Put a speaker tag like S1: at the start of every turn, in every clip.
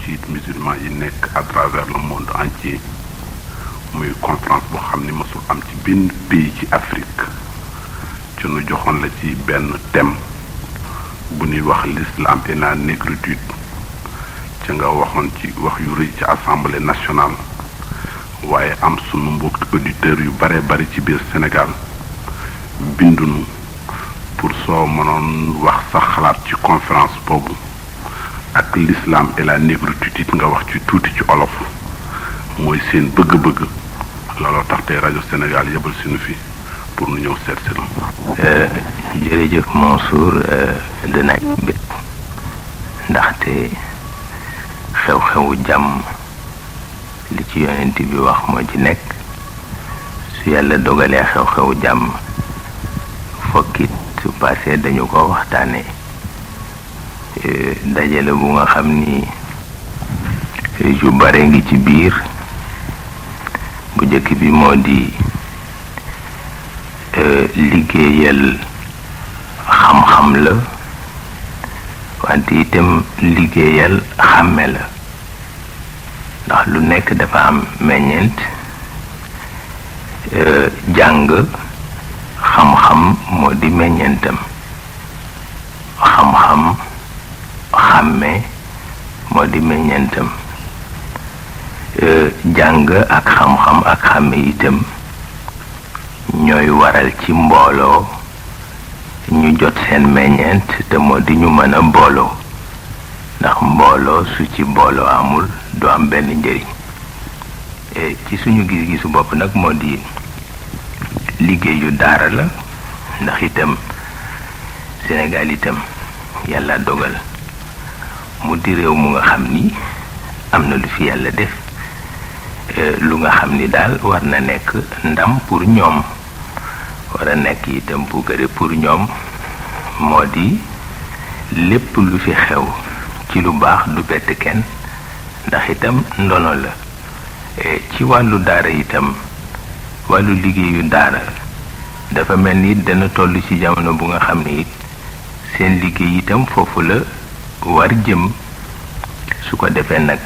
S1: ci it musulman yi nekk à travers le monde entier muy conférence boo xam ni mësul am ci benn pays ci Afrique ci nu joxoon la ci benn thème bu ñuy wax l'islam et la négritude ci nga waxoon ci wax yu rëy ci assemblée nationale waaye am sunu mbokk auditeurs yu bare bari ci biir Sénégal bindunu pour soo mënoon wax sa xalaat ci conférence boobu ak l'islam et la négritude it nga wax ci tuuti ci olof mooy seen bëgg-bëgg looloo tax tey rajo Sénégal yebal sinu fi pour nu ñëw seet si la.
S2: jërëjëf Mansour dana bét ndaxte xew-xewu jàmm li ci yonent bi wax moo ci nekk su yàlla dogalee xew-xewu jàmm fokkit su passé dañu ko waxtaane dajale bu nga xam ni yu bare ngi ci biir bu njëkk bi moo di liggéeyal xam-xam la wante itam liggéeyal xàmme la ndax lu nekk dafa am meññeent jàng xam-xam moo di meññeentam xam-xam xàmme moo di meññeentam jàng ak xam-xam ak xàmme itam ñooy waral ci mbooloo ñu jot seen meññeent te moo di ñu mën a booloo ndax mbooloo su ci booloo amul du am benn njëriñ ci suñu gis-gisu bopp nag moo di liggéeyu daara la ndax itam Sénégal itam yàlla dogal mu di réew mu nga xam ni am na lu fi yàlla def lu nga xam ni daal war na nekk ndam pour ñoom war a nekk itam puukare pour ñoom moo di lépp lu fi xew ci lu baax du bett kenn ndax itam ndono la ci wàllu daara itam wàllu liggéeyu daara dafa mel ni dana toll ci jamono bu nga xam ni it seen liggéey itam foofu la war jëm su ko defee nag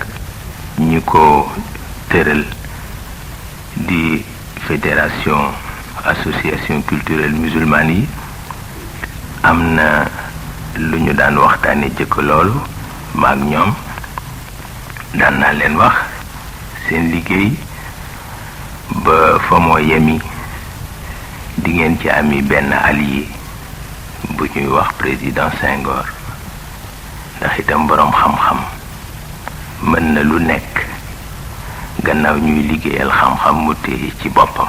S2: ñi ko tëral di fédération association culturelle musulmane yi am na lu ñu daan waxtaane jëkk loolu maag ñoom daan naa leen wax seen liggéey ba fa moo yemi di ngeen ci ami benn allié bu ñuy wax président Senghor ndax itam boroom xam-xam mën na lu nekk gannaaw ñuy liggéeyal xam-xam mu téye ci boppam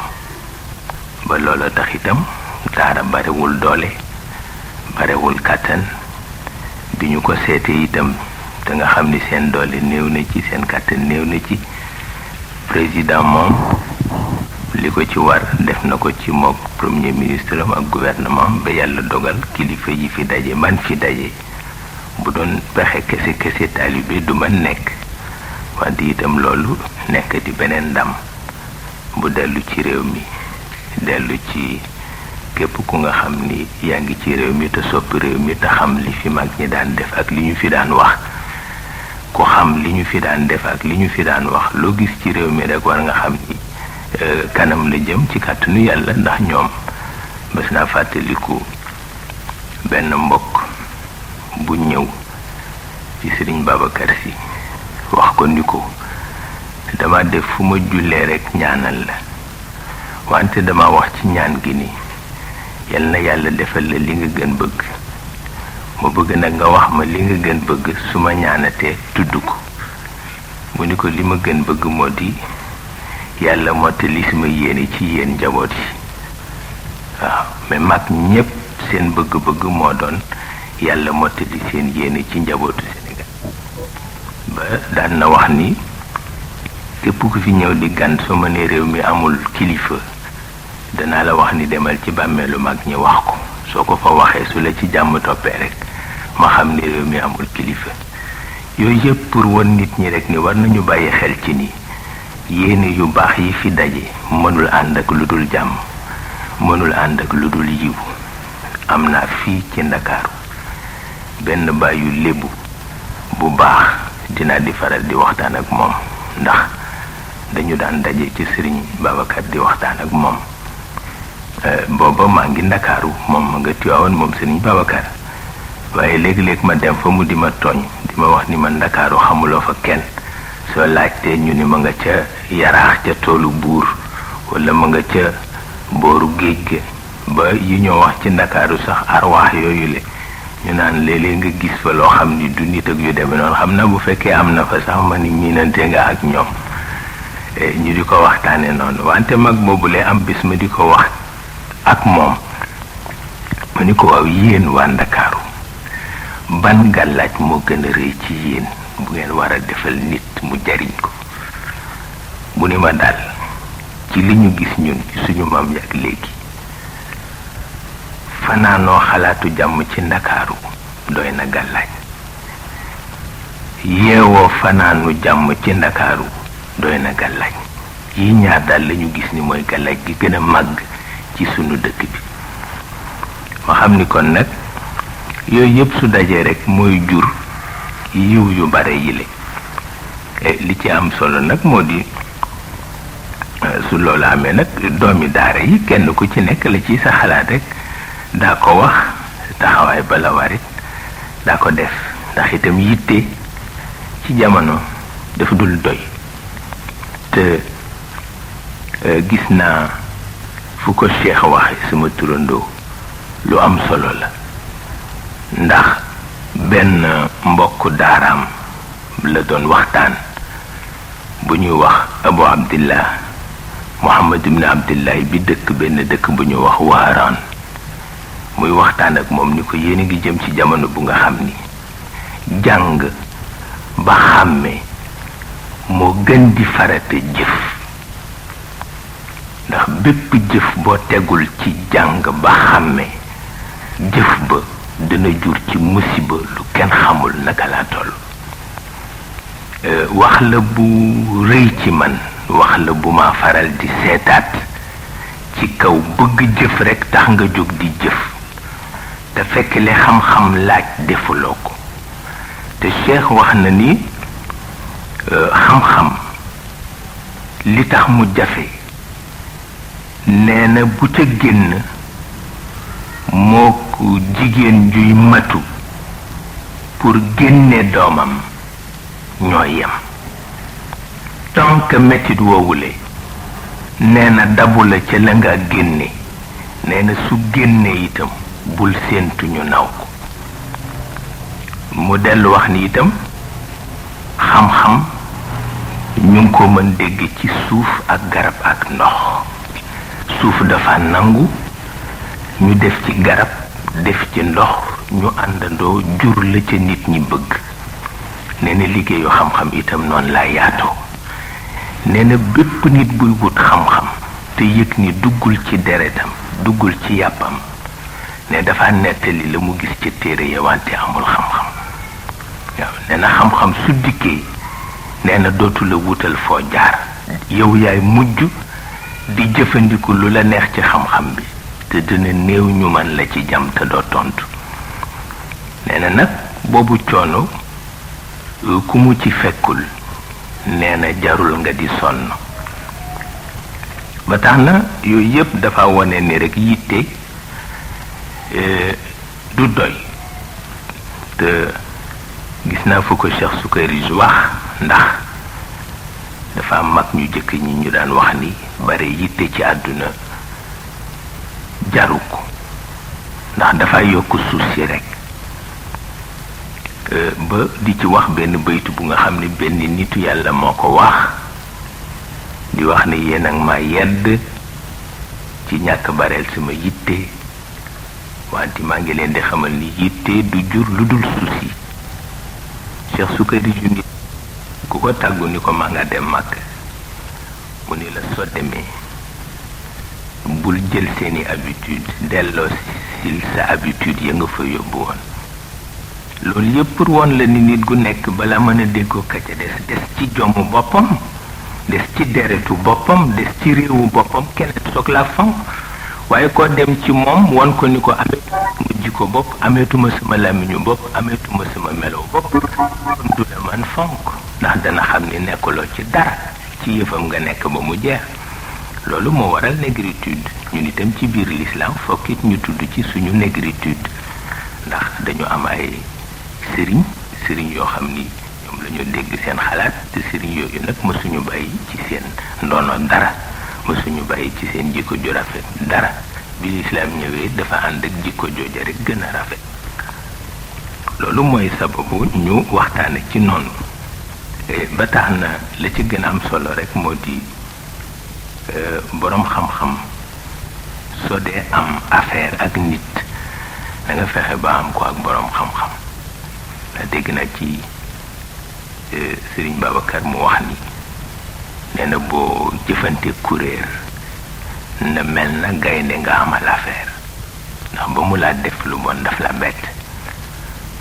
S2: ba loola tax itam daara barewul doole barewul kàttan bi ñu ko seetee itam te nga xam ni seen doole néew na ci seen kàttan néew na ci président moom li ko ci war def na ko ci mook premier ministre am ak gouvernement ba yàlla dogal kilifa yi fi daje man fi daje bu doon pexe kese taalibe du man nekk wante itam loolu nekk di beneen ndam bu dellu ci réew mi dellu ci képp ku nga xam ni yaa ngi ci réew mi te sopp réew mi te xam li fi mag ñi daan def ak li ñu fi daan wax ku xam li ñu fi daan def ak li ñu fi daan wax loo gis ci réew mi rek war nga xam ni kanam la jëm ci kàttanu yàlla ndax ñoom bés naa fàttaliku benn mbokk bu ñëw ci Sëriñ Babacar Si wax ko ni ko dama def fu ma jullee rek ñaanal la wante dama wax ci ñaan gi ni yal na yàlla defal la li nga gën bëgg ma bëgg nag nga wax ma li nga gën bëgg su ma ñaanatee tudd ko mu ni ko li ma gën bëgg moo di yàlla mottali sama yéene ci yéen njaboot yi waaw mais mag ñépp seen bëgg-bëgg moo doon yàlla mottali seen yéene ci njabootu Sénégal ba daan na wax ni képp ku fi ñëw di gan su ma ne réew mi amul kilifa danaa la wax ni demal ci bàmmeelu mag ñi wax ko soo ko fa waxee su la ci jàmm toppee rek ma xam ni réew mi amul kilifa yooyu yëpp pour won nit ñi rek ni war nañu bàyyi xel ci ni yéene yu baax yi fi daje mënul ànd ak lu dul jàmm mënul ànd ak lu dul yiw am naa fii ci Ndakaaru benn bàyyu lébu bu baax dinaa di faral di waxtaan ak moom ndax dañu daan daje ci sëriñ Babacar di waxtaan ak moom booba maa ngi Ndakaaru moom ma nga Tiwaawan moom sëriñ Babacar waaye léegi-léeg ma dem fa mu di ma tooñ di ma wax ni ma Ndakaaru xamuloo fa kenn soo laajtee ñu ni ma nga ca Yaraax ca toolu buur wala ma nga ca booru géej ga ba yi ñoo wax ci Ndakaaru sax arwaax yooyu le ñu naan léeg-léeg nga gis fa loo xam ni du nit ak yu demee noonu xam na bu fekkee am na fa sax ma ni miinante nga ak ñoom ñu di ko waxtaane noonu wante mag boobule am bis ma di ko wax ak moom ma ni ko waaw yéen waa Ndakaaru ban gàllaaj moo gën a rëy ci yéen bu ngeen war a defal nit mu jariñ ko mu ni ma daal ci li ñu gis ñun ci suñu maam yàgg léegi fanaanoo xalaatu jàmm ci Ndakaaru doy na gàllaaj yeewoo fanaanu jàmm ci Ndakaaru doy na gàllaaj yi ñaar daal lañu gis ni mooy gàllaaj gi gën a màgg ci sunu dëkk bi ma xam ni kon nag yooyu yëpp su dajee rek mooy jur yiw yu bare yile li ci am solo nag moo di su loolu amee nag doomi daara yi kenn ku ci nekk la ci sa xalaat rek daa ko wax taxawaay bala warit daa ko def ndax itam yitte ci jamono dafa dul doy te gis naa fu ko Cheikh waxe sama turandoo lu am solo la ndax benn mbokk daaraam la doon waxtaan bu ñuy wax Abu Abdillah Muhammad ibn Abdillah bi dëkk benn dëkk bu ñuy wax Waaraan muy waxtaan ak moom ni ko yéen a ngi jëm ci jamono bu nga xam ni jàng ba xàmme moo gën di farata jëf ndax bépp jëf boo tegul ci jàng ba xàmme jëf ba dina jur ci musiba lu kenn xamul naka laa toll wax la bu rëy ci man wax la bu ma faral di seetaat ci kaw bëgg jëf rekk tax nga jóg di jëf te fekk li xam-xam laaj defuloo ko te Cheikh wax na ni xam-xam li tax mu jafe nee na bu ca génn moo ko jigéen juy matu pour génne doomam ñoo yem tant que métit woowule nee na dabu la ca la nga génne nee na su génne itam bul séentu ñu naw ko mu dellu wax ni itam xam-xam ñu ngi ko mën dégg ci suuf ak garab ak ndox suuf dafa nangu ñu def ci garab def ci ndox ñu àndandoo jur la ca nit ñi bëgg nee na liggéeyu xam-xam itam noonu laa yaatoo nee na bépp nit buy wut xam-xam te yëg ni duggul ci deretam duggul ci yàppam ne dafa nettali la mu gis ca téere ya wante amul xam-xam waaw nee na xam-xam su dikkee nee na dootu la wutal foo jaar yow yaay mujj di jëfandiku lu la neex ci xam-xam bi te dina néew ñu man la ci jam te doo tontu nee na nag boobu coono ku mu ci fekkul nee na jarul nga di sonn ba tax na yooyu yëpp dafa wane ni rek yitte du doy te gis naa fu ko Cheikh Sukayrij wax ndax dafa am mag ñu jëkk ñi ñu daan wax ni bare yitte ci àdduna jaru ko ndax dafa yokk suuf si rek ba di ci wax benn baytu bu nga xam ne benn nitu yàlla moo ko wax di wax ne yéen ak ma yedd ci ñàkk bareel sama yitte wante maa ngi leen di xamal ni yitte du jur lu dul souci Cheikh Sukayrij ju ngi ku ko tàggu ni ko maa nga dem màkk mu ni la soo demee bul jël seeni habitude delloo sil sa habitude ya nga fa yóbbu woon loolu yëpp pour woon la ni nit gu nekk bala mën a déggoo ka ca des ci jommu boppam des ci deretu boppam des ci réewu boppam kenn soog la fan waaye koo dem ci moom won ko ni ko ameetuma sama jikko bopp ameetuma sama làmmiñu bopp ameetuma sama melow bopp kon du la man fonk ndax dana xam ni nekkuloo ci dara ci yëfam nga nekk ba mu jeex loolu moo waral négritude ñun itam ci biir l'islam fokk it ñu tudd ci suñu négritude ndax dañu am ay sëriñ yoo xam ni ñoom la ñu dégg seen xalaat te sëriñ yooyu nag mësuñu bàyyi ci seen ndoono dara mësuñu bàyyi ci seen jikko ju rafet dara bi lislaam ñëwee dafa ànd ak jikko jooja rek gën a rafet loolu mooy sababu ñu waxtaane ci noonu ba tax na la ci gën a am solo rek moo di boroom xam-xam soo dee am affaire ak nit da nga fexe ba am ko ak boroom xam-xam la dégg na ci Sëriñ Babacar mu wax ni nee na boo jëfante kuréer na mel na gaynde nga amal affaire ndax ba mu laa def lu bon daf la bett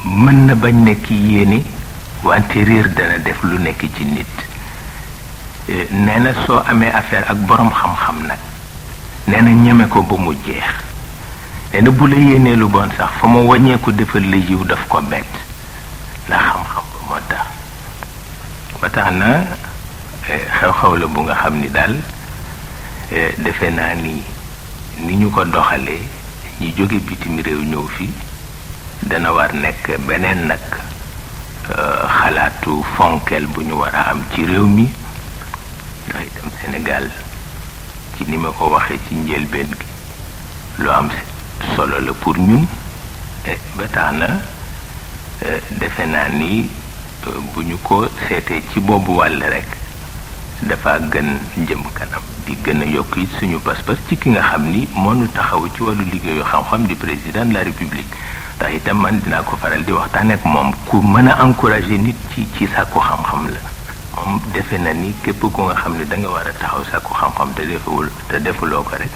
S2: mën na bañ nekk yéene wante réer dana def lu nekk ci nit nee na soo amee affaire ak boroom xam-xam nag nee na ñeme ko ba mu jeex nee na bu la yéenee lu bon sax fa mu wàññeeku defal la yiw daf ko bett ndax xam-xam ba moo tax ba tax na xew-xew la bu nga xam ni daal defe naa ni ñu ko doxalee ñi jóge bitim réew ñëw fi dana war nekk beneen nag xalaatu fonkeel bu ñu war a am ci réew mi ndax itam Sénégal ci ni ma ko waxee ci njëlbeen gi lu am solo la pour ñun ba tax na defe naa ni bu ñu ko seetee ci boobu wàll rek dafa gën jëm kanam di gën a yokk it suñu pas-pas ci ki nga xam ni moo nu taxaw ci wàllu liggéeyu xam-xam di président de la république ndax itam man dinaa ko faral di waxtaan ak moom ku mën a encourager nit ci sàkku xam-xam la moom defe na ni képp ku nga xam ne da nga war a taxaw sàkku xam-xam te defuloo ko rek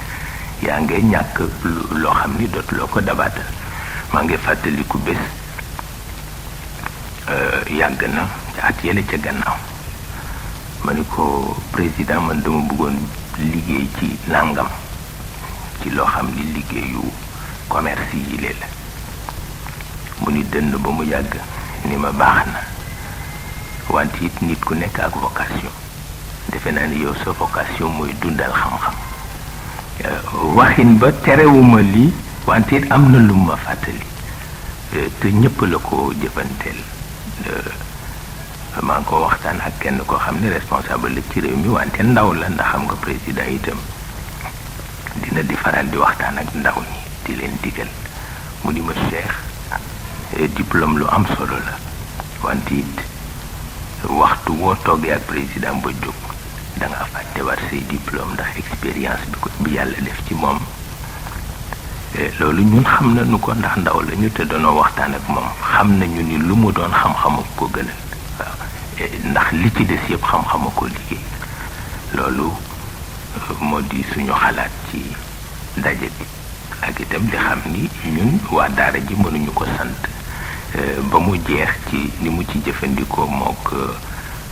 S2: yaa ngi ñàkk loo xam ni dootuloo ko dabaatal maa ngi fàttaliku bés yàgg na ca at yële ca gannaaw ma ni ko président man dama bëggoon liggéey ci nangam ci loo xam ni liggéeyu commerce yi lee la mu ni dënn ba mu yàgg ni ma baax na wante it nit ku nekk ak vocation defe naa ni yow sa vocation mooy dundal xam-xam waxin ba terewuma lii wante it am na lu ma fàttali te ñëpp la ko jëfanteel maa ngi ko waxtaan ak kenn koo xam ne responsable la ci réew mi wante ndaw la ndax xam nga président itam dina di faral di waxtaan ak ndaw ñi di leen digal mu ni ma Cheikh diplôme lu am solo la wante it waxtu woo toogee ak président ba jóg da nga fàtte war say diplôme ndax expérience bi yàlla def ci moom loolu ñun xam nañu ko ndax ndaw la ñu te doonoo waxtaan ak moom xam nañu ni lu mu doon xam-xamu ko gënal waaw ndax li ci des yëpp xam-xamu ko liggéey loolu moo di suñu xalaat ci daje bi ak itam di xam ni ñun waa daara ji mënuñu ko sant ba mu jeex ci ni mu ci jëfandikoo mook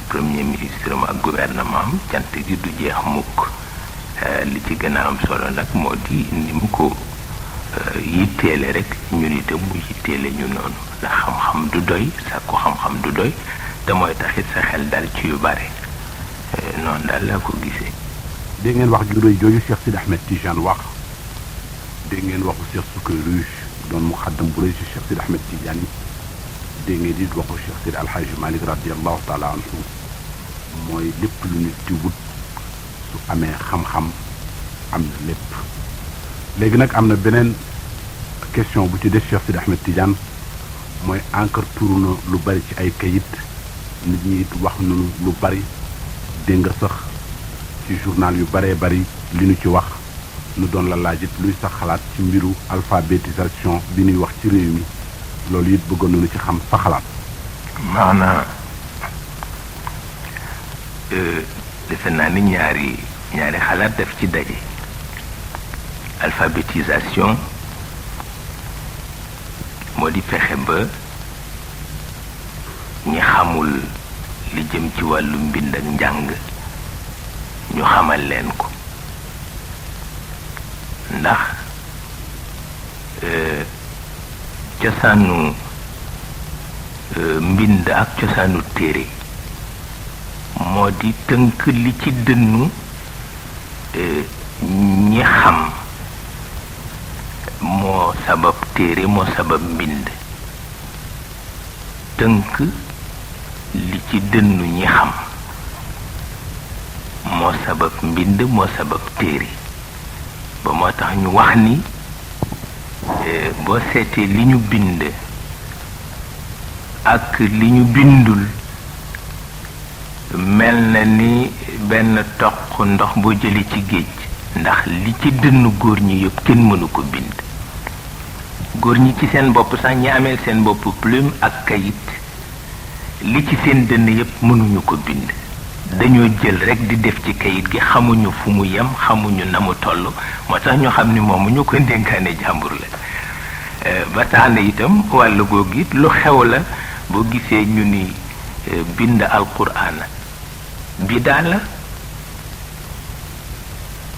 S2: premier ministre am ak gouvernement am cant gi du jeex mukk li ci gën a am solo nag moo di ni mu ko yitteele rek ñun itam mu yitteele ñu noonu ndax xam-xam du doy sàkku xam-xam du doy te mooy taxit sa xel dal ci yu bare noonu daal laa ko gisee.
S1: dégg ngeen wax ju rëy jooju Cheikh Sidi Ahmed Tidiane wax dégg ngeen waxu Cheikh Sukayrij doon mu xaddam bu rëy si Cheikh Sidi Ahmed Tidiane dégg ngeen it waxu Cheikh Sidi Alhaji Malick radiallahu taala anhu mooy lépp lu nit di wut su amee xam-xam am na lépp. léegi nag am na beneen question bu ci des Cheikh Sidi Ahmed Tidiane mooy encore turu na lu bari ci ay kayit nit ñi it wax nañu lu bari dégg nga sax ci journal yu baree bari li ñu ci wax nu doon la laaj it luy sax xalaat ci mbiru alphabétisation bi ñuy wax ci réew mi loolu it bëggoon nañu ci xam sa xalaat.
S2: maanaam defe naa ni ñaari xalaat def ci daje. alphabétisation moo di fexe ba ñi xamul li jëm ci wàllu mbind ak njàng ñu xamal leen ko ndax cosaanu mbind ak cosaanu téere moo di tënk li ci dënnu ñi xam moo sabab téere moo sabab mbind tënk li ci dënnu ñi xam moo sabab mbind moo sabab téere ba moo tax ñu wax ni boo seetee li ñu bind ak li ñu bindul mel na ni benn toq ndox boo jëlee ci géej ndax li ci dënnu góor ñi yëpp kenn mënu ko bind góor ñi ci seen bopp sax ñi ameel seen bopp plume ak kayit li ci seen dënn yëpp mënuñu ko bind dañoo jël rekk di def ci kayit gi xamuñu fu mu yem xamuñu na mu toll moo tax ñu xam ni moomu ñu ko dénkaane jàmbur la ba tax na itam wàllu googu it lu xew la boo gisee ñu ni bind alquran bidaa la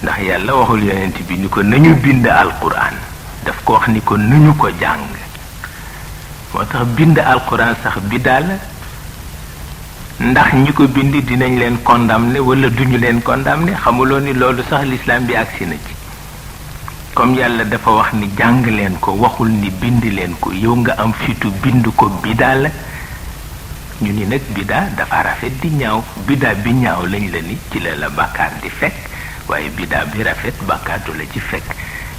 S2: ndax yàlla waxul yonent bi ni ko nañu bind alquran daf ko wax ni ko nañu ko jàng moo tax bind alquran sax bidaa la ndax ñi ko bind dinañ leen condamné wala duñu leen condamné xamuloo ni loolu sax l'islam bi agsi na ci comme yàlla dafa wax ni jàng leen ko waxul ni bind leen ko yow nga am fitu bind ko bidaa la ñu ni nag bidaa dafa rafet di ñaaw bidaa bi ñaaw lañ la ni ci la bàkkaar di fekk waaye bidaa bi rafet bàkkaatu la ci fekk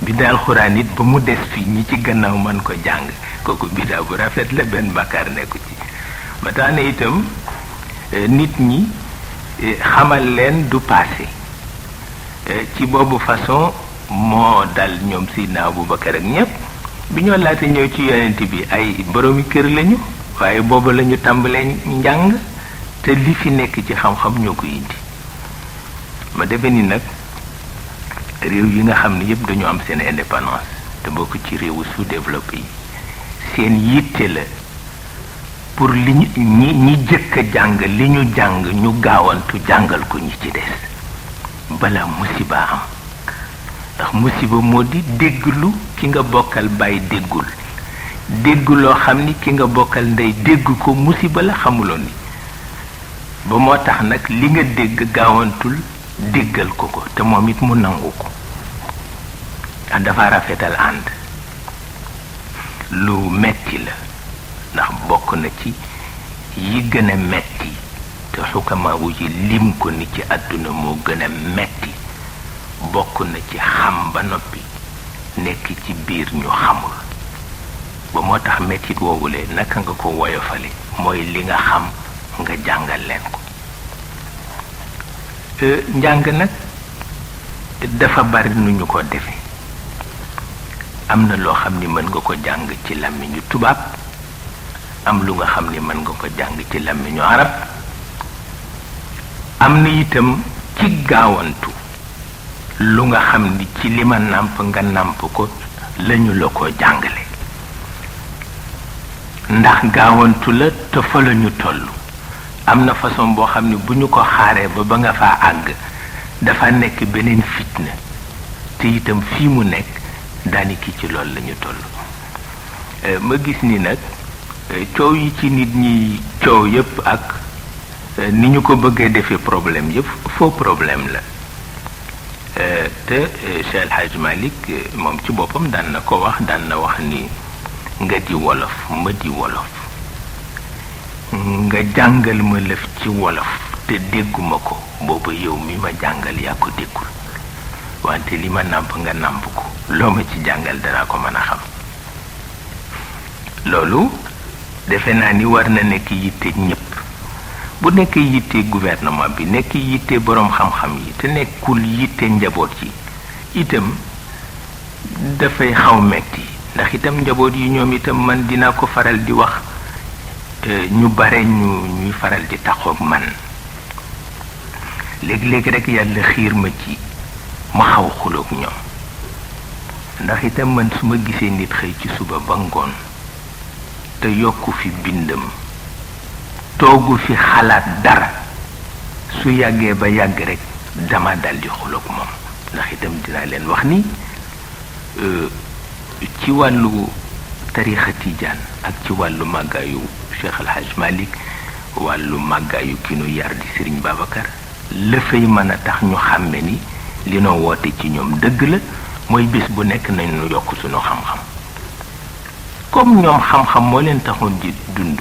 S2: bidaa alxuraan it ba mu des fii ñi ci gannaaw man ko jàng kooku bidaa bu rafet la benn bàkkaar nekku ci ba tax na itam nit ñi xamal leen du passé ci boobu façon moo dal ñoom Seydina Abubakar ak ñépp bi ñoo laata ñëw ci yonent bi ay boroomi kër lañu waaye booba lañu tàmbalee njàng te li fi nekk ci xam-xam ñoo ko indi ma defe ni nag réew yi nga xam ne yépp dañu am seen indépendance te bokk ci réewu sous-développé yi seen yitte la pour li ñi jëkk a jàng li ñu jàng ñu gaawantu jàngal ko ñi ci des bala musiba am ndax musiba moo di dégglu ki nga bokkal bàyyi déggul dégg loo xam ni ki nga bokkal ndey dégg ko musiba la xamuloo ni ba moo tax nag li nga dégg gaawantul déggal ko te moom it mu nangu ko ndax dafa rafetal ànd lu metti la ndax bokk na ci yi gën a metti te xukama wu ji lim ko ni ci àdduna moo gën a metti bokk na ci xam ba noppi nekk ci biir ñu xamul ba moo tax mettit woowulee naka nga ko woyofale mooy li nga xam nga jàngal leen ko njàng nag dafa bari nu ñu ko defe am na loo xam ni mën nga ko jàng ci làmmiñu tubaab am lu nga xam ni mën nga ko jàng ci làmmiñu arab am na itam ci gaawantu lu nga xam ni ci li ma nàmp nga nàmp ko lañu la ko jàngale ndax gaawantu la te fa la ñu toll am na façon boo xam ne bu ñu ko xaaree ba nga faa àgg dafa nekk beneen fitna te itam fii mu nekk daaniki ci loolu la ñu toll ma gis ni nag coow yi ci nit ñi coow yépp ak ni ñu ko bëggee defee problème yépp faux problème la te Cheikh El Hadj Malick moom ci boppam daan na ko wax daan na wax ni nga di wolof ma di wolof nga jàngal ma lëf ci wolof te dégguma ko booba yow mi ma jàngal yaa ko déggul wante li ma nàmp nga nàmp ko loo ma ci jàngal danaa ko mën a xam loolu defe naa ni war na nekk yitte ñépp bu nekk yitte gouvernement bi nekk yitte boroom xam-xam yi te nekkul yitte njaboot yi itam dafay xaw metti ndax itam njaboot yi ñoom itam man dinaa ko faral di wax ñu bare ñuy faral di taxoog man léegi-léegi rek yàlla xiir ma ci ma xaw xuloog ñoom ndax itam man su ma gisee nit xëy ci suba ba ngoon te yokku fi bindam toogu fi xalaat dara su yàggee ba yàgg rek dama daldi xuloog moom ndax itam dinaa leen wax ni ci wàllu tarixa tijaan ak ci wàllu màggaayu Cheikh El Hadj Malick wàllu màggaayu ki nu yar di Serigne Babacar la fay mën a tax ñu xàmme ni li noo woote ci ñoom dëgg la mooy bés bu nekk nañu yokk sunu xam-xam comme ñoom xam-xam moo leen taxoon di dund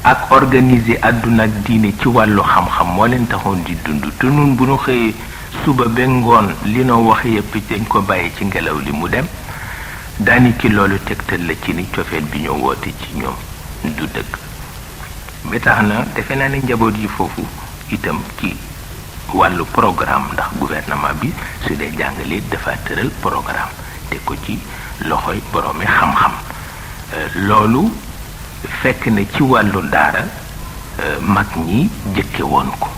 S2: ak organiser àdduna ak diine ci wàllu xam-xam moo leen taxoon di dund te nun bu ñu xëyee suba ba ngoon li noo wax yépp dañ ko bàyyi ci ngelaw li mu dem daani ki loolu tegtal la ci ni cofeel bi ñoo woote ci ñoom du dëgg ba tax na defe naa ne njaboot yi foofu itam ci wàllu programme ndax gouvernement bi su dee jàngale dafa tëral programme te ko ci loxoy boroomi xam-xam loolu fekk na ci wàllu daara mag ñi jëkke woon ko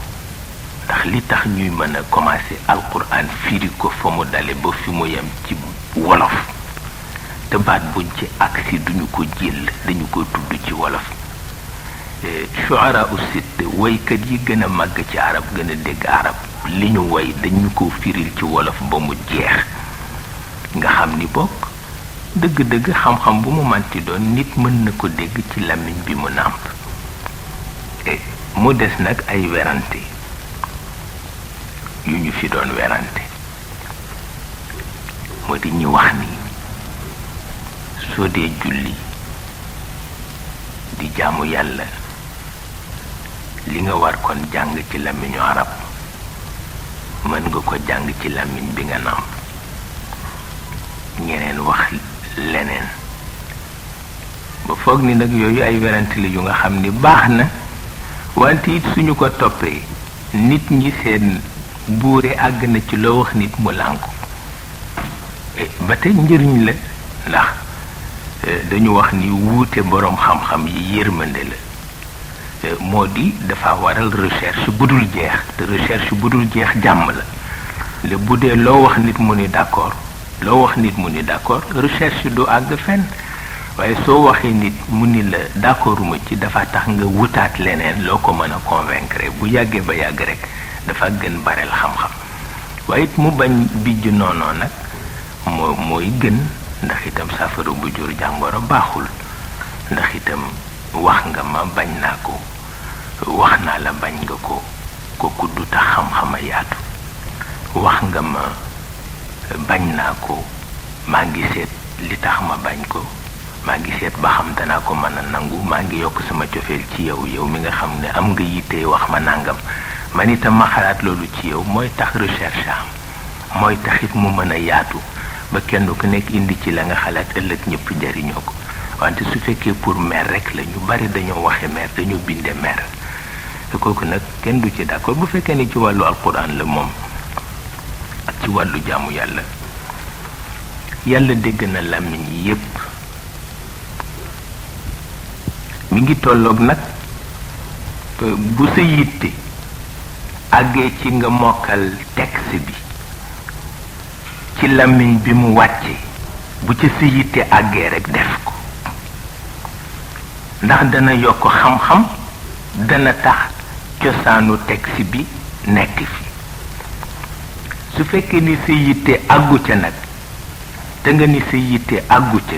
S2: ndax li tax ñuy mën a commencé alquran firi ko fa mu dale ba fi mu yem ci wolof te baat buñ ci agsi duñu ko jël dañu ko tudd ci wolof shuara usit waykat yi gën a màgg ci arab gën a dégg arab li ñu way dañu ko firil ci wolof ba mu jeex nga xam ni bokk dëgg-dëgg xam-xam bu mu manti doon nit mën na ko dégg ci làmmiñ bi mu nàmp mu des nag ay werante yu ñu fi doon werante moo di ñu wax ni soo dee julli di jaamu yàlla li nga war kon jàng ci làmmiñu arab mën nga ko jàng ci làmmiñ bi nga nàmp ñeneen wax leneen ba foog ni nag yooyu ay werante la yu nga xam ni baax na wante it suñu ko toppee nit ñi seen buure àgg na ci loo wax nit mu lànku ba tey njëriñ la ndax dañu wax ni wuute boroom xam-xam yi yërmande la moo di dafa waral recherche bu dul jeex te recherche bu dul jeex jàmm la le bu dee loo wax nit mu ni d'accord loo wax nit mu ni d'accord recherche du àgg fenn waaye soo waxee nit mu ni la d'accorduma ci dafa tax nga wutaat leneen loo ko mën a convaincre bu yàggee ba yàgg rek dafa gën bareel xam-xam waaye it mu bañ bijj noonoo nag mooy gën ndax itam saafara bu jur jàngoro baaxul ndax itam wax nga ma bañ naa ko wax naa la bañ nga ko kooku du tax xam-xama yaatu wax nga ma bañ naa ko maa ngi seet li tax ma bañ ko maa ngi seet ba xam danaa ko mën a nangu maa ngi yokk sama cofeel ci yow mi nga xam ne am nga yitte wax ma nangam man itam ma xalaat loolu ci yow mooy tax recherche am mooy taxit mu mën a yaatu ba kenn ku nekk indi ci la nga xalaat ëllëg ñëpp jariñoo ko wante su fekkee pour mer rek la ñu bari dañoo waxe mer dañoo binde mer te kooku nag kenn du ci d'accord bu fekkee ni ci wàllu alquran la moom ak ci wàllu jaamu yàlla dégg na làmmiñ yi yépp mi ngi tolloog nag bu sa yitte àggee ci nga mokkal texte bi ci làmmiñ bi mu wàcce bu ci sa yitte àggee rek def ko ndax dana yokk xam-xam dana tax cosaanu texte bi nekk fi su fekkee ni sa yitte àggu ca nag te nga ni sa yitte àggu ca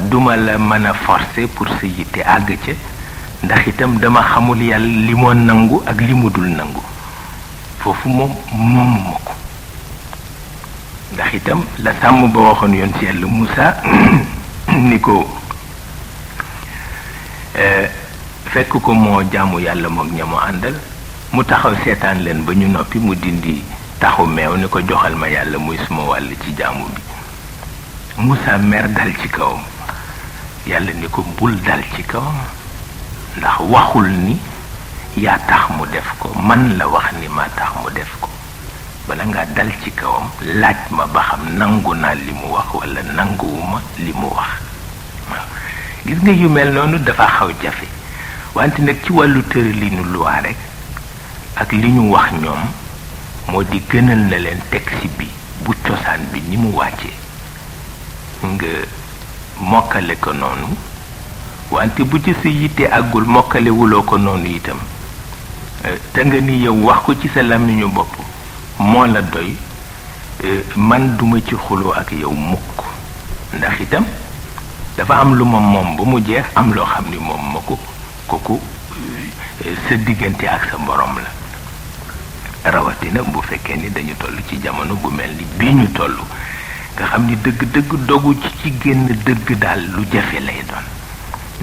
S2: duma la mën a forcer pour sa yitte àgg ca ndax itam dama xamul yàlla li moo nangu ak li mu dul nangu foofu moom moomuma ko ndax itam la sàmm ba waxoon yoon ci yàlla Moussa ni ko fekk ko moo jaamu yàlla moom ñamu àndal mu taxaw seetaan leen ba ñu noppi mu dindi taxu meew ni ko joxal ma yàlla muy suma wàll ci jaamu bi Moussa mer dal ci kawam yàlla ni ko bul dal ci kawam ndax waxul ni yaa tax mu def ko man la wax ni maa tax mu def ko bala nga dal ci kawam laaj ma ba xam nangu naa li mu wax wala nanguwuma li mu wax waaw gis nga yu mel noonu dafa xaw jafe wante nag ci wàllu tëralinu loi rek ak li ñu wax ñoom moo di gënal na leen texte bi bu cosaan bi ni mu wàccee nga mokkale ko noonu wante bu ci sa yitte àggul mokkale wuloo ko noonu itam te nga ni yow wax ko ci sa làmmiñu bopp moo la doy man duma ci xuloo ak yow mukk ndax itam dafa am lu ma moom ba mu jeex am loo xam ni moom ma ko kooku sa diggante ak sa borom la rawatina bu fekkee ni dañu toll ci jamono bu mel ni bii ñu toll nga xam ni dëgg dogu ci génn dëgg daal lu jafe lay doon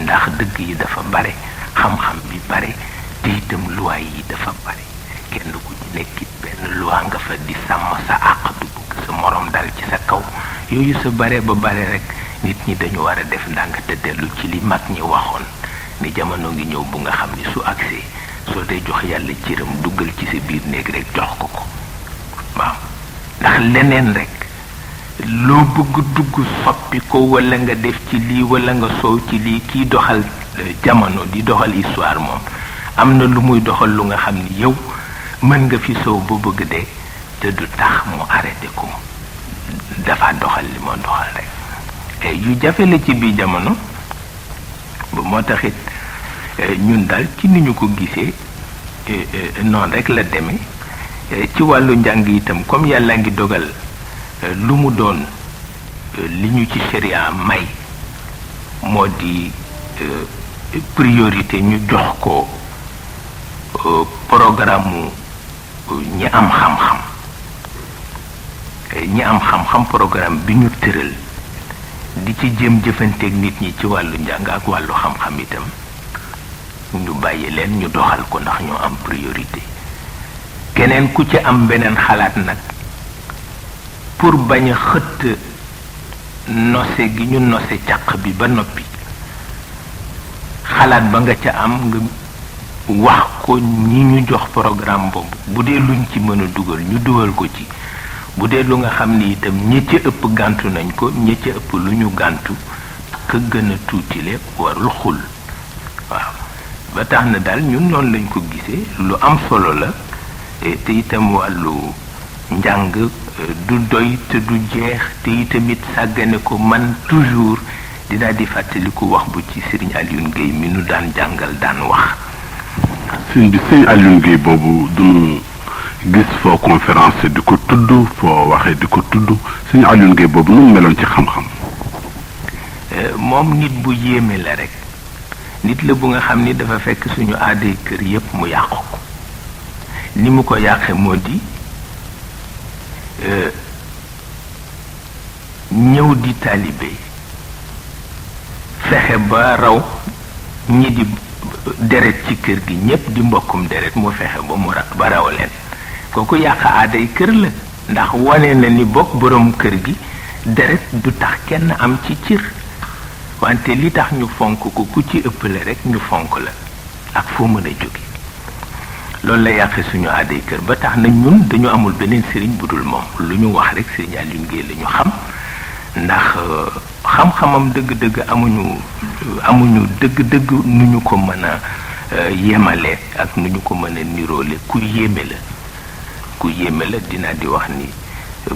S2: ndax dëgg yi dafa bare xam-xam bi bare te itam luwaay yi dafa bare kenn ku ci nekkit benn luwaa nga fa di sàmm sa àq du bëgg sa morom dal ci sa kaw yooyu sa bare ba bare rek nit ñi dañu war a def ndànk te dellu ci li mag ñi waxoon ni jamono ngi ñëw bu nga xam ni su agsee soo dee jox yàlla cëram duggal ci sa biir néeg rek jox ko waaw ndax leneen rek loo bëgg dugg soppi ko wala nga def ci lii wala nga soow ci lii kii doxal jamono di doxal histoire moom am na lu muy doxal lu nga xam ni yow mën nga fi soow ba bëgg dee te du tax mu arrêté ko dafa doxal li moo doxal rek yu jafe la ci biir jamono ba moo taxit ñun daal ci ni ñu ko gisee noonu rek la demee ci wàllu njàng itam comme yàlla ngi dogal lu mu doon li ñu ci sharia may moo di priorité ñu jox ko programme ñi am xam-xam ñi am xam-xam programme bi ñu tëral di ci jëm jëfanteeg nit ñi ci wàllu njàng ak wàllu xam-xam itam ñu bàyyi leen ñu doxal ko ndax ñoo am priorité keneen ku ci am beneen xalaat nag pour bañ a xëtt nose gi ñu nose càq bi ba noppi xalaat ba nga ca am nga wax ko ñi ñu jox programme boobu bu dee luñ ci mën a dugal ñu dugal ko ci bu dee lu nga xam ni itam ñi ca ëpp gàntu nañ ko ñi ca ëpp lu ñu gàntu ka gën a tuutile warul xul waaw ba tax na daal ñun noonu lañ ko gisee lu am solo la te itam wàllu njàng du doy te du jeex te itamit sàggane ko man toujours dinaa di fàttaliku wax bu ci Serigne Alioune Gueye mi nu daan jàngal daan wax.
S1: sëñ Alioune Gueye boobu duñu gis foo conférence di ko tudd foo waxee di ko tudd sëñ Alioune Gueye boobu nu mu meloon ci xam-xam.
S2: moom nit bu yéeme la rek nit la bu nga xam ni dafa fekk suñu aaday kër yépp mu yàqu ko ni mu ko yàqe moo di ñëw di taalibe fexe ba raw ñi di deret ci kër gi ñépp di mbokkum deret mu fexe ba raw leen kooku yàq aaday kër la ndax wane na ni bokk borom kër gi deret du tax kenn am ci cër wante li tax ñu fonk ko ku ci ëppale rek ñu fonk la ak foo mën a jóge loolu la yàqe suñu aaday kër ba tax na ñun dañu amul beneen sëriñ bu dul moom lu ñu wax rek sëriñ Alioune Gueye la ñu xam ndax xam-xamam dëgg-dëgg amuñu dëgg-dëgg nu ñu ko mën a yemale ak nu ñu ko mën a niroole ku yéeme la dina di wax ni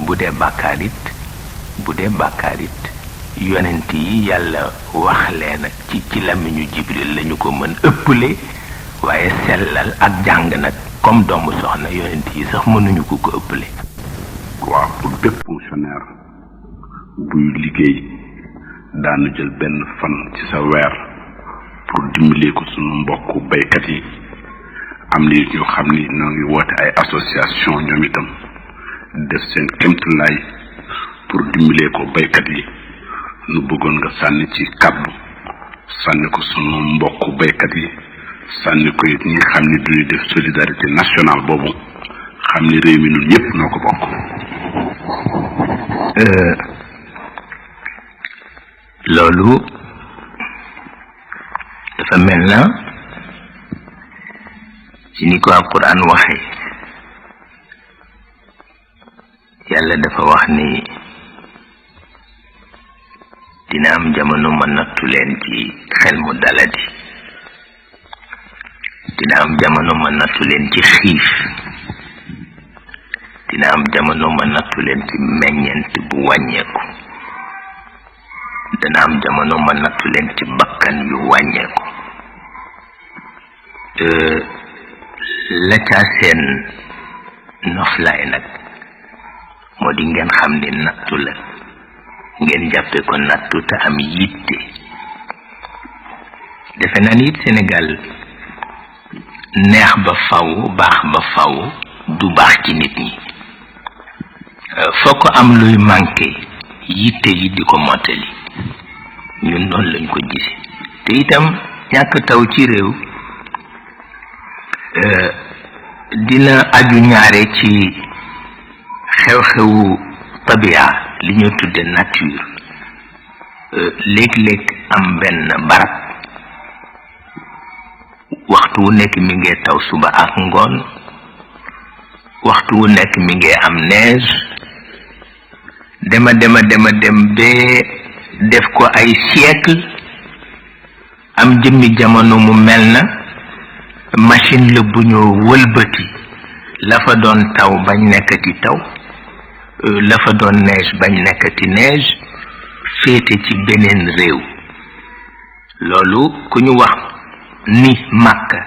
S2: bu dee bàkkaar it yonent yi yàlla wax leen ak ci làmmiñu Jibril lañu ko mën ëppale waaye sellal ak jàng nag comme doomu soxna yonent yi sax mënuñu ko ëppale.
S1: waaw pour bépp fonctionnaire buy liggéey daanu jël benn fan ci sa weer pour dimbalee ko sunu mbokku baykat yi am na ñoo xam ni noo ngi woote ay association ñoom itam def seen kéemtulaay pour dimbalee ko baykat yi nu bëggoon nga sànni ci kàddu sànni ko sunu mbokku baykat yi sànni ko it ñi xam ni duñu def solidarité nationale boobu xam ni réew mi ñun ñëpp noo ko bokk.
S2: loolu dafa mel na ci ni ko alquran waxe yàlla dafa wax ni dina am jamono ma nattu leen ci xel mu daladi dina am jamono ma nattu leen ci xiif dina am jamono ma nattu leen ci meññent bu wàññeeku dana am jamono ma nattu leen ci bakkan yu wàññeeku la ca seen noflaay nag moo di ngeen xam ni nattu la ngeen jàppe ko nattu te am yitte defe naa ni it Sénégal neex ba faw baax ba faw du baax ci nit ñi foo ko am luy manqué yitte yi di ko mottali ñun noonu lañ ko gise te itam ñàkk taw ci réew dina aju ñaare ci xew-xewu tabia li ñu tudde nature léeg-léeg am benn barab waxtu wu nekk mi ngi taw suba ak ngoon waxtu wu nekk mi ngi am neige dem ba def ko ay siècle am jëmmi jamono mu mel na machine la bu ñu wëlbati la fa doon taw bañ nekkati taw la fa doon neige bañ nekkati neige féete ci beneen réew loolu ku ñu wax ni Makka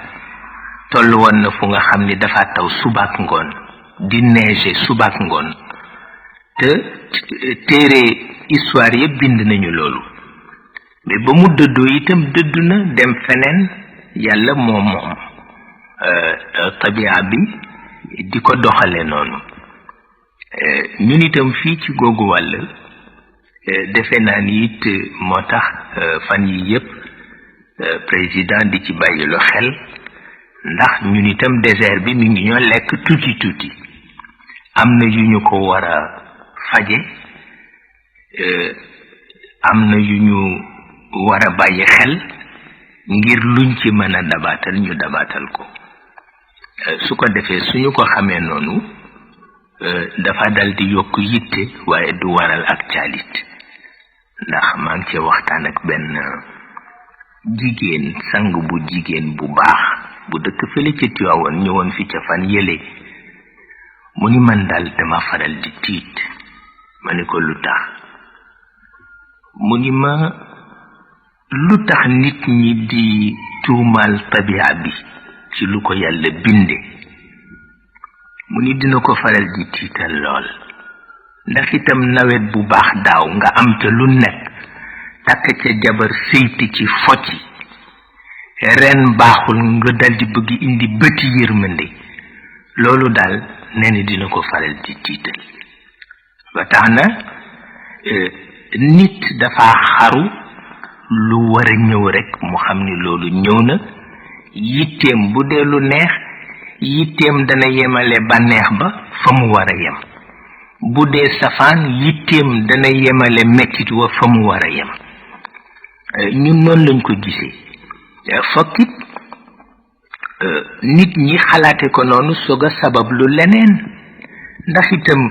S2: tollu woon na fu nga xam ni dafa taw subaak ngoon di neige subaak ngoon te téere histoire yëpp bind nañu loolu mais ba mu dëddoo itam dëddu na dem feneen yàlla moom tabia bi di ko doxale noonu ñun itam fii ci googu wàll defe naa ni it moo tax fan yi yëpp président di ci bàyyilu xel ndax ñun itam désert bi mi ngi ñoo lekk tuuti am na yu ñu ko war a faje am na yu ñu war a bàyyi xel ngir luñ ci mën a dabaatal ñu dabaatal ko su ko defee suñu ko xamee noonu dafa dal di yokk yitte waaye du waral ak caalit ndax maa ngi ci waxtaan ak benn jigéen sang bu jigéen bu baax bu dëkk fële ca Tiwaawan ñëwoon fi ca fan yële mu ni man daal dama faral di tiit ma ni ko lu tax mu ni ma lu tax nit ñi di tuumaal tabia bi ci lu ko yàlla binde mu ni dina ko faral di tiital lool ndax itam nawet bu baax daaw nga am ca lu nekk takk ca jabar sëyti ci focci ren baaxul nga dal di bëgg indi bëti yërmande loolu daal nee na dina ko faral di tiital ba tax na nit dafa xaru lu war a ñëw rek mu xam ni loolu ñëw na yitteem bu dee lu neex yitteem dana yemale bànneex ba fa mu war a yem bu dee safaan yitteem dana yemale mettit wa fa mu war a yem ñun noonu lañ ko gisee fokkit nit ñi xalaate ko noonu soog a sabab lu leneen ndax itam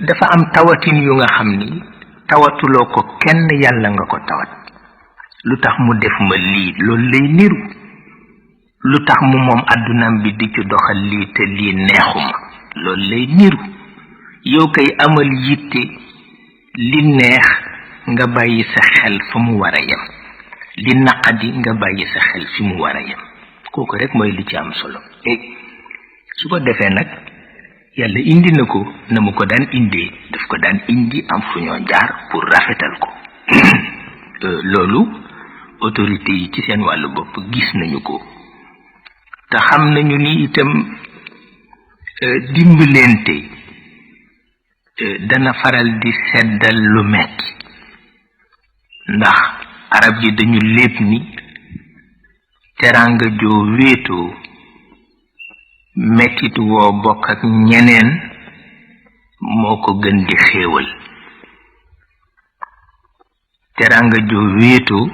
S2: dafa am tawatin yu nga xam ni tawatuloo ko kenn yàlla nga ko tawat lu tax mu def ma lii loolu lay niru lu tax mu moom àddunaam bi di ci doxal lii te lii neexuma loolu lay niru yow kay amal yitte li neex nga bàyyi sa xel fa mu war a yem li naqadi nga bàyyi sa xel fi mu war a yem kooku rek mooy li ci am solo su ko defee nag yàlla indi na ko na mu ko daan indee daf ko daan indi am fu ñoo jaar pour rafetal ko loolu autorité yi ci seen wàllu bopp gis nañu ko te xam nañu ni itam dimbalante dana faral di seddal lu metti ndax arab yi dañu lépp ni teranga joo wéetoo mettit woo bokk ak ñeneen moo ko gën di xéewal teranga joo wéetoo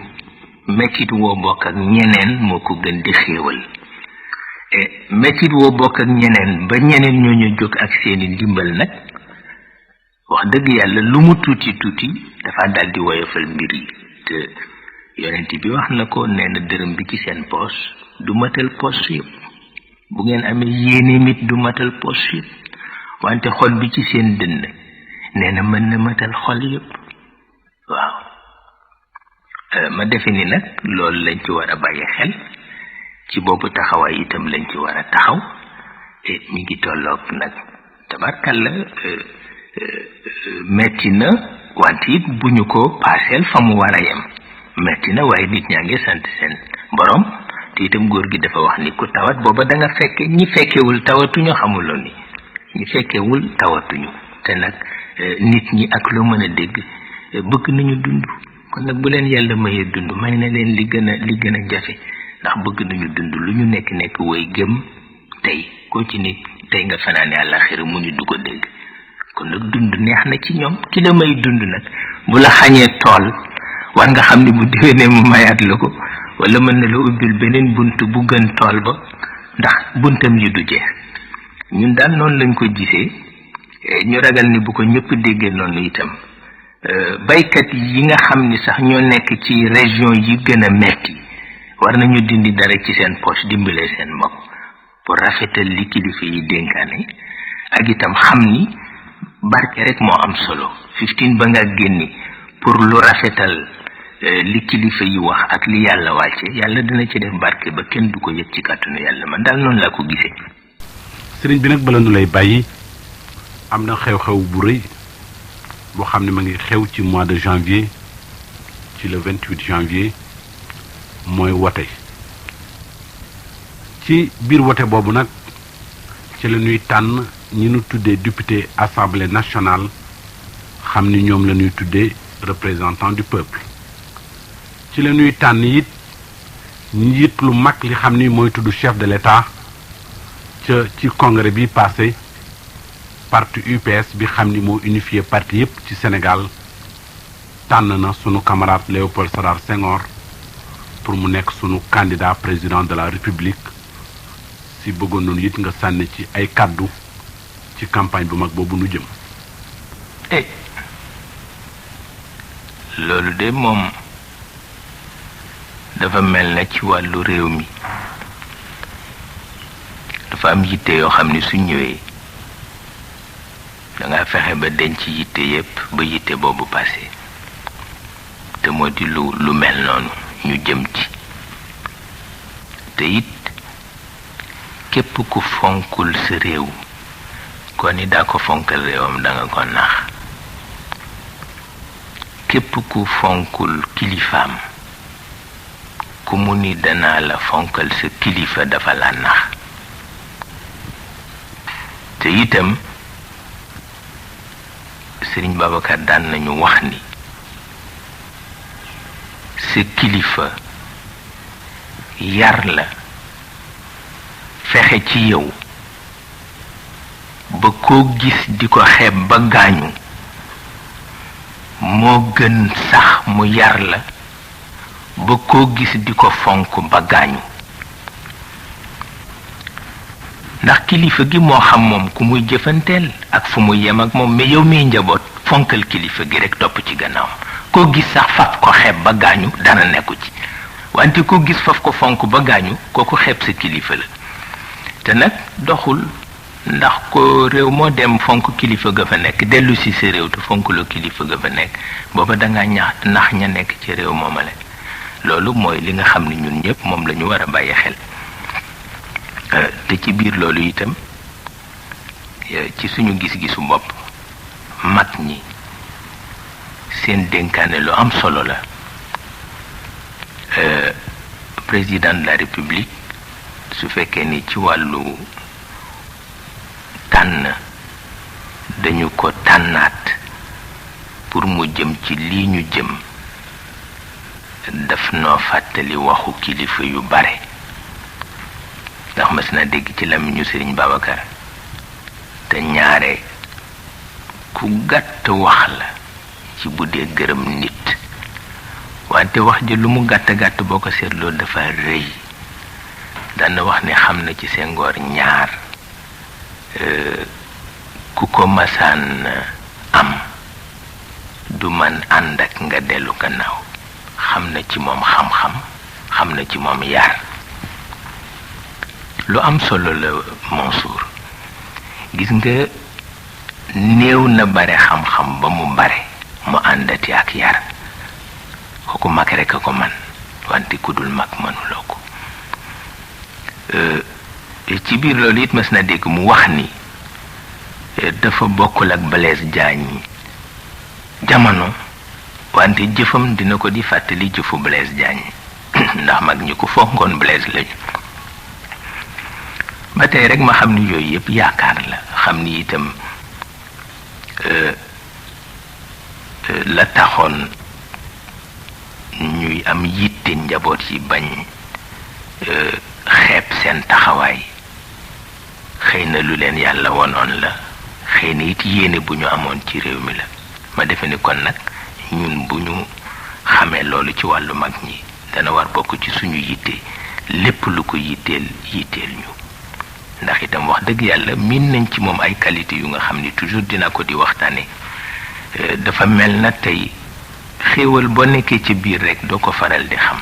S2: mettit woo bokk ak ñeneen moo ko gën di xéewal mettit woo bokk ak ñeneen ba ñeneen ñooñu jóg ak seeni ndimbal nag wax dëgg yàlla lu mu tuuti dafa daldi woyofal mbir yi te yonent bi wax na ko nee na dërëm bi ci seen poos du matal poos yëpp bu ngeen amee yéene mit du matal poos yëpp wante xol bi ci seen dënn nee na mën na matal xol yëpp waaw ma defe ni nag loolu lañ ci war a bàyyi xel ci boobu taxawaay itam lañ ci war a taxaw mi ngi tolloog nag tabarkalla metti na wante it bu ñu ko paaseel fa mu war a yem metti na waaye nit ñaa ngi sant seen borom te itam góor gi dafa wax ni ku tawat booba da nga fekke ñi fekkewul tawatuñu xamuloo ni ñi fekkewul tawatuñu te nag nit ñi ak loo mën a dégg bëgg nañu dund kon nag bu leen yàlla mayee dund may na leen li gën a jafe ndax bëgg nañu dund lu ñu nekk woy gëm tey koo ci nit tey nga fanaane àllaxira mu ñu du ko dégg kon nag dund neex na ci ñoom ki la may dund nag bu la xañee tool war nga xam ni bu déwénee mu mayaat la ko wala mën na la ubbil beneen bunt bu gën tool ba ndax buntam yi du jeex ñun daal noonu lañ ko gisee ñu ragal ni bu ko ñëpp déggee noonu itam baykat yi nga xam ni sax ñoo nekk ci région yi gën a metti war nañu dindi dara ci seen poche dimbalee seen bopp pour rafetal li kilifa yi dénkaane ak itam xam ni barke rek moo am solo 15 ba nga génni pour lu rafetal li kilifa yi wax ak li yàlla wàcce yàlla dina ci def barke ba kenn du ko yëg ci kàttanu yàlla man daal noonu laa ko gisee.
S1: sëriñ bi nag bala nu lay bàyyi am na xew-xew bu rëy boo xam ne ma ngi xew ci mois de janvier ci le 28 janvier mooy wote ci biir wote boobu nag ci la ñuy tànn ñi ñu tuddee député assemblée nationale xam ni ñoom la ñuy tuddee représentant du peuple ci la ñuy tànn it njiit lu mag li xam ni mooy tudd chef de l'État ca ci congrès bi passé parti UPS bi xam ni moo unifié parti yépp ci Sénégal tànn na sunu camarade Léopold Sédar Senghor pour mu nekk sunu candidat président de la République si bëggoon noonu it nga sànni ci ay kàddu ci campagne bu mag boobu nu jëm.
S2: loolu de moom dafa mel na ci wàllu réew mi dafa am yitte yoo xam ni su ñëwee da nga fexe ba denc yitte yépp ba yitte boobu passé te moo di lu mel noonu ñu jëm ci te it képp ku fonkul sa réew kon ni daa ko fonkal réewam da nga ko nax képp ku fonkul kilifaam ku mu ni danaa la fonkal sa kilifa dafa la nax te itam Sëriñ Babacar daan nañu wax ni sa kilifa yar la fexe ci yow ba koo gis di ko xeeb ba gaañu moo gën sax mu yar la ba koo gis di ko fonk ba gaañu ndax kilifa gi moo xam moom ku muy jëfanteel ak fu muy yem ak moom mais yow miy njaboot fonkal kilifa gi rek topp ci gannaaw koo gis sax faf ko xeeb ba gaañu dara nekku ci wante koo gis faf ko fonk ba gaañu kooku xeeb sa kilifa la te nag doxul ndax ko réew moo dem fonk kilifa ga fa nekk dellu si sa réew te fonk loo kilifa ga fa nekk booba danga nax ña nekk ci réew moomale loolu mooy li nga xam ni ñun ñëpp moom la ñu war a bàyyi xel te ci biir loolu itam ci suñu gis-gisu bopp mag ñi seen dénkaane lu am solo la président de la république su fekkee ni ci wàllu tànn dañu ko tànnaat pour mu jëm ci lii ñu jëm daf noo fàttali waxu kilifa yu bare ndax mas na dégg ci làmmiñu Sëriñ Babacar te ñaare ku gàtt wax la ci bu dee gërëm nit wante wax ji lu mu gàtt gàtt boo ko seetloo dafa rëy dana wax ne xam na ci Senghor ñaar ku ko masaan am du man ànd ak nga dellu gannaaw xam na ci moom xam-xam xam na ci moom yar lu am solo la Mansour gis nga néew na bare xam-xam ba mu bare mu àndati ak yar kooku mag rek a ko man wante ku dul mag mënuloo ko ci biir loolu it mas na dégg mu wax ni dafa bokkul ak Blaise Diagne jamono wante jëfam dina ko di fàttali jëfu Blaise Diagne ndax mag ñi ko fonkoon Blaise lañu ba tey rek ma xam ni yooyu yëpp yaakaar la xam ni itam la taxoon ñuy am yitte njaboot yi bañ xeeb seen taxawaay xëy na lu leen yàlla wonoon la xëy na it yéene bu ñu amoon ci réew mi la ma defe ni kon nag ñun bu ñu xamee loolu ci wàllu mag ñi dana war bokk ci suñu yitte lépp lu ko yitteel ñu ndax itam wax dëgg yàlla miin nañ ci moom ay qualité yu nga xam ni toujours dina ko di waxtaane dafa mel na tey xéewal boo nekkee ci biir rek doo ko faral di xam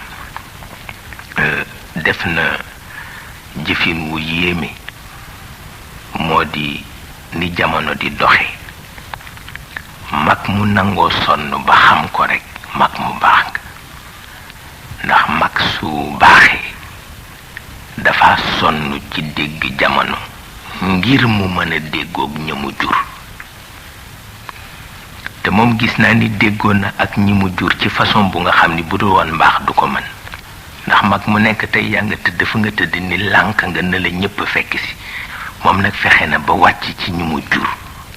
S2: def na jëfin wu yéeme moo di ni jamono di doxe mag mu nangoo sonn ba xam ko rek mag mu baax nga ndax mag su baaxee dafa sonn ci dégg jamono ngir mu mën a déggoog ña mu jur te moom gis naa ni déggoon na ak ñi mu jur ci façon bu nga xam ni bu dul woon mbaax du ko mën ndax mag mu nekk tey yaa nga tëdd fa nga tëdd ni lànk nga ne la ñépp fekk si moom nag fexe na ba wàcc ci ñi mu jur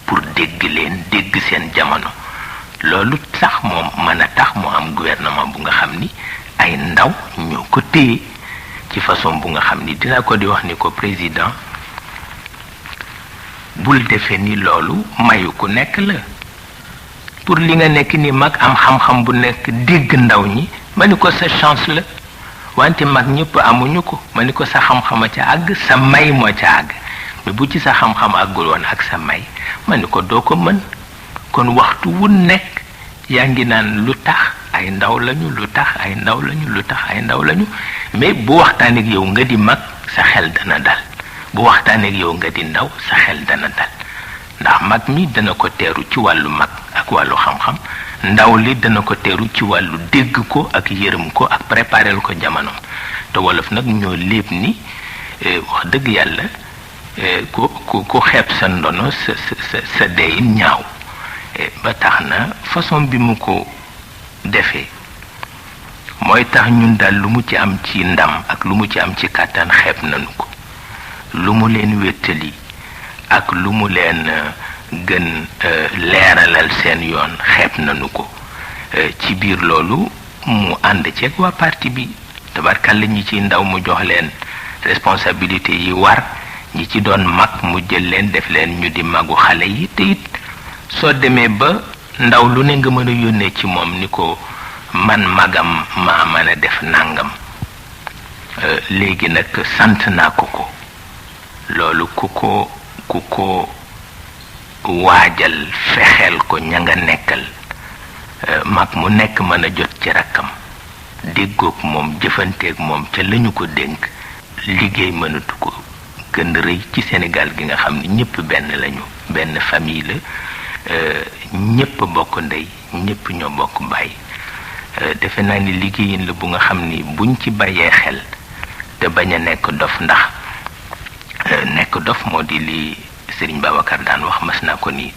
S2: pour dégg leen dégg seen jamono loolu sax moom mën a tax mu am gouvernement bu nga xam ni ay ndaw ñoo ko téye ci façon bu nga xam ni dina ko di wax ni ko président bul defee ni loolu mayu ku nekk la pour li nga nekk ni mag am xam-xam bu nekk dégg ndaw ñi ma ni ko sa chance la wante mag ñëpp amuñu ko ma ni ko sa xam-xam a ca àgg sa may moo ca àgg mais bu ci sa xam-xam àggul woon ak sa may ma ni ko doo ko mën kon waxtu wu nekk yaa ngi naan lu tax ay ndaw lañu lu tax ay ndaw lañu lu tax ay ndaw lañu mais bu waxtaan ak yow nga di mag sa xel dana dal bu waxtaan ak yow nga di ndaw sa xel dana dal ndax mag mi dana ko teeru ci wàllu mag ak wàllu xam-xam ndaw li dana ko teeru ci wàllu dégg ko ak yërëm ko ak préparel ko jamono te wolof nag ñoo lépp ni wax dëgg yàlla ku xeeb sa ndono sa deyin ñaaw ba tax na façon bi mu ko defee mooy tax ñun daal lu mu ci am ci ndam ak lu mu ci am ci kàttan xeeb nañu ko lu mu leen wéttali ak lu mu leen gën leeralal seen yoon xeeb nañu ko ci biir loolu mu ànd ceeg waa parti bi tabarkàlla ñi ci ndaw mu jox leen responsabilité yi war ñi ci doon mag mu jël leen def leen ñu di magu xale yi te it soo demee ba ndaw lu ne nga mën a yónnee ci moom ni ko man magam maa mën a def nàngam léegi nag sant naa ko loolu ku ko waajal fexeel ko ña nga nekkal mag mu nekk mën a jot ci rakkam déggoog moom jëfanteeg moom ca lañu ko dénk liggéey mënatu ko gën rëy ci Sénégal gi nga xam ni ñëpp benn lañu benn famille la ñëpp bokk ndey ñëpp ñoo bokk baay defe naa ni liggéeyin la bu nga xam ni buñ ci bàyyee xel te bañ a nekk dof ndax nekk dof moo di li Serigne Babacar daan wax mas naa ko ni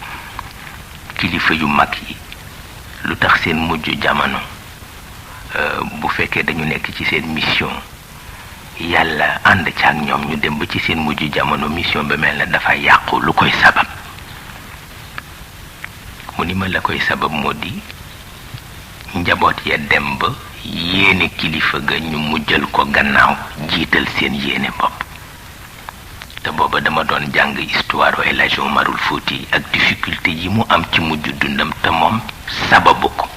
S2: kilifa yu mag yi lu tax seen mujj jamono bu fekkee dañu nekk ci seen mission yàlla ànd ca ak ñoom ñu dem ba ci seen mujj jamono mission ba mel na dafa yàqu lu koy sabab mu ni ma la koy sabab moo di njaboot ya dem ba yéene kilifa ga ñu mujjal ko gannaaw jiital seen yéene bopp te booba dama doon jàng histoire El Hadji Omarul Fouti ak difficulté yi mu am ci mujj dundam te moom sababu ko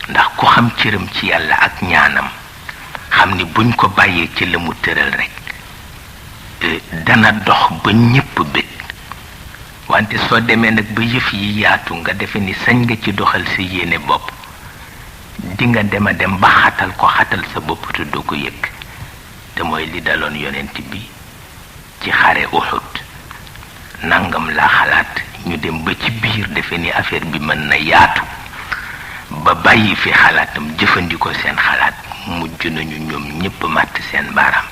S2: ndax ku xam cëram ci yàlla ak ñaanam xam ni buñ ko bàyyee ci la mu tëral rek dana dox ba ñépp bëgg wante soo demee nag ba yëf yi yaatu nga defe ni sañ nga ci doxal sa yéene bopp di nga dem a dem ba xatal sa bopp te doo ko yëg te mooy li daloon yonent bi ci xare Uhud nangam laa xalaat ñu dem ba ci biir defe ni affaire bi mën na yaatu ba bàyyi fi xalaatam jëfandikoo seen xalaat mujj nañu ñoom ñépp màtt seen baaraam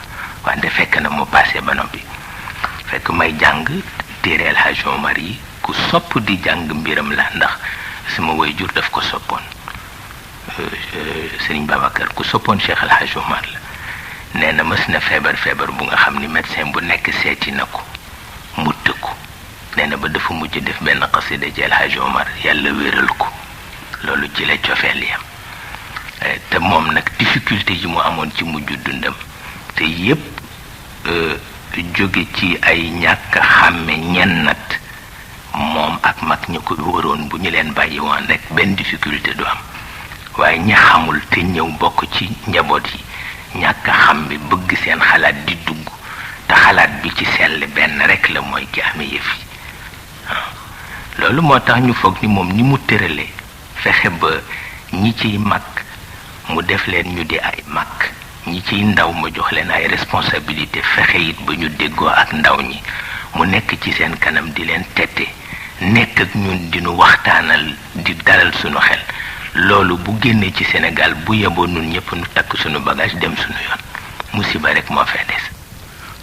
S2: wante fekk na mu passé ba noppi fekk may jàng téere El Hadj Omar yi ku sopp di jàng mbiram la ndax sama waajur daf ko soppoon Serigne Babacar ku soppoon Cheikh El Hadj Omar la nee na mës na feebar bu nga xam ni médecin bu nekk seeti na ko mu tëkku nee na ba dafa mujj def benn xasida ci El Hadj Omar yàlla wéral ko loolu ci la cofeel yam te moom nag difficulté yi mu amoon ci mujj dundam te yépp jóge ci ay ñàkk xàmme ñennat moom ak mag ñu ko wëroon bu ñu leen bàyyi woon rek benn difficulté du am waaye ña xamul te ñëw bokk ci njaboot yi ñàkk xam bi bëgg seen xalaat di dugg te xalaat bi ci sell benn rek la mooy ki amee yëf yi loolu moo tax ñu foog ni moom ni mu tëralee fexe ba ñi ciy mag mu def leen ñu di ay mag ñi ciy ndaw ma jox leen ay responsabilité fexe it ba ñu déggoo ak ndaw ñi mu nekk ci seen kanam di leen tette nekk ak ñun di nu waxtaanal di dalal sunu xel loolu bu génnee ci Sénégal bu yeboo nun ñëpp nu takk sunu bagage dem sunu yoon musiba rek moo fee des.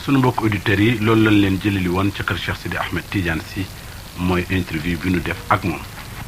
S1: sunu mbokk auditeurs yi loolu lañ leen jëlali woon ca kër Cheikh Sidi Ahmed Tidiane Sy mooy interview bi nu def ak moom.